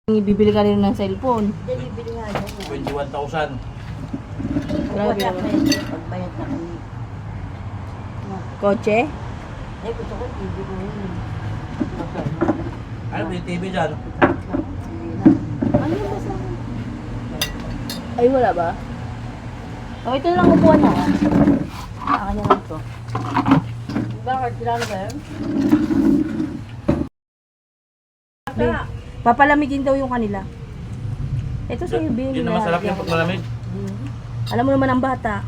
Bibili ka rin ng cellphone. Hindi, bibili nga dyan. 21,000. Grabe Wala naman. pwede. Pagbayad na kami. Kotse? Eh, gusto ko, TV ko yun. Ano may TV dyan? Ano ba sa akin? Ay, wala ba? Oh, ito lang upuan na. Akin na lang to. Bakit? Kilala ba yun? Be, papalamigin daw yung kanila. Ito sa'yo, Be. Yun na masarap yung pagmalamig. Alam mo naman ang bata.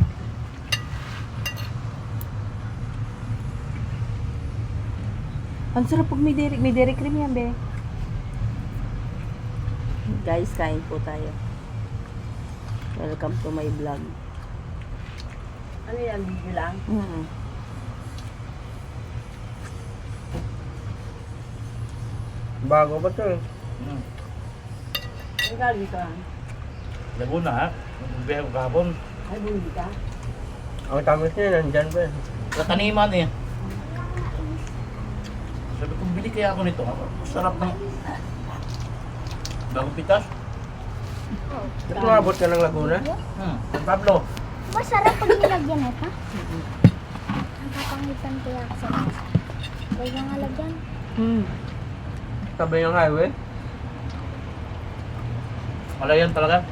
Ang sarap pag may dairy cream yan, Be. Guys, kain po tayo. Welcome to my vlog. Ano yan? Video lang? Bago ba ito eh? Hmm. Ang galing ka? Laguna ha? Magbibiyak ko kahapon. Ay, bumili ka? Ang tamis niya, nandyan ba eh? Kataniman eh. Sabi ko, bili kaya ako nito. Sarap ng... Bagong pitas. Ba't umabot ka ng Laguna? San Pablo. Masarap pag nilagyan ito. Ang kapangitan kaya ako sa lasa. Kaya nga lagyan. Tabi ng highway? Malayan talaga.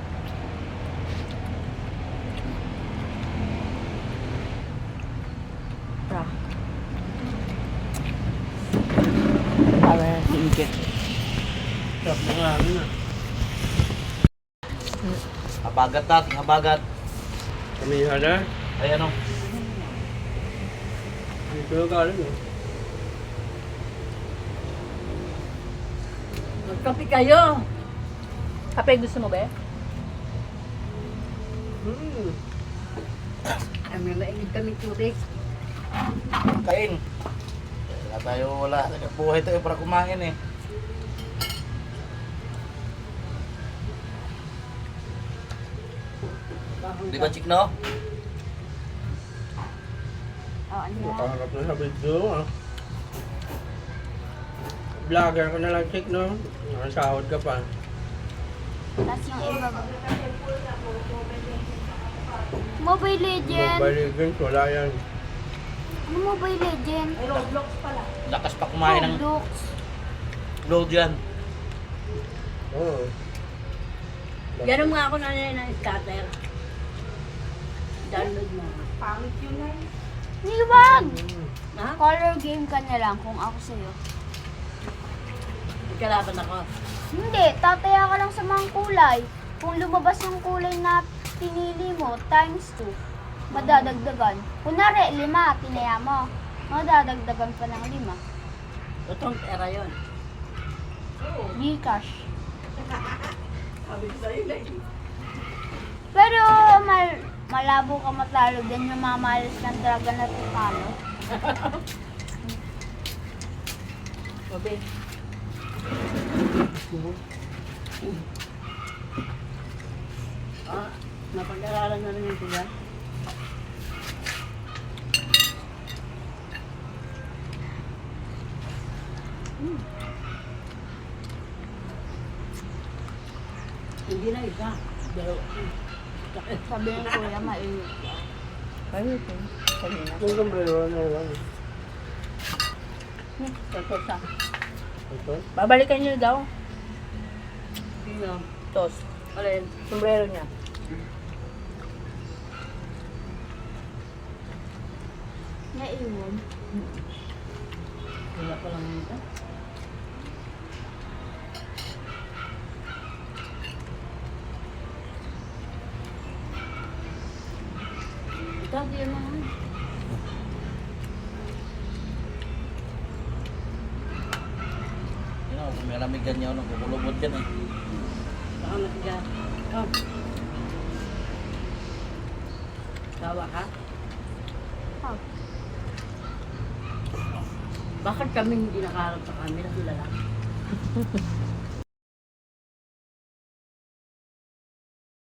Para na siingkit. Sarap na nga, ano na. Habagat natin, habagat. Kamihan na. Ay ano? Dito na galing eh. Magkapi kayo! Kape, gusto mo, Be? Ay, may mainit kami turik. Kain. Wala. Buhay tayo para kumain eh. Di ba, Chik, no? Oh, ano yan? Nakaharap na sa video ah. Vlogger ko na lang, chick, no? Nakasahod ka pa. Tapos yung iba. Mobile Legend. Mobile Legends, wala yan. Ano Mobile Legend? Lakas pa kumain ng Roblox. load yan. Oo. Ganun nga ako na ng scatter. Download mo. Hindi wag! Ha? Color game ka na lang kung ako sa'yo. Kalaban ako. Hindi, tataya ka lang sa mga kulay. Kung lumabas yung kulay na pinili mo, times 2, madadagdagan. Kunwari, 5, tinaya mo. Madadagdagan pa ng 5. Totoong pera yun. Gcash. Sabi ko sa'yo, Pero malabo ka matalo din yung mamalas ng dragon at tukano. Sabi. Napag-aralan na rin yung sila. Hindi na isa. Dalawa. Sabi ng kuya, mainit. Ay, ito. Kanina. Yung sombrero na lang. Ito sa. Ito? Babalikan niyo daw. Sino? Tos. Alin? Sombrero niya. Naiwan. Wala pa lang nito. Ito, di yun naman. Yun know, kung may lamigan niya, nagkukulubot yan eh. Baka matiga. Oh. Tawa ka? Oh. Bakit kami hindi nakaharap sa camera? Sila lang.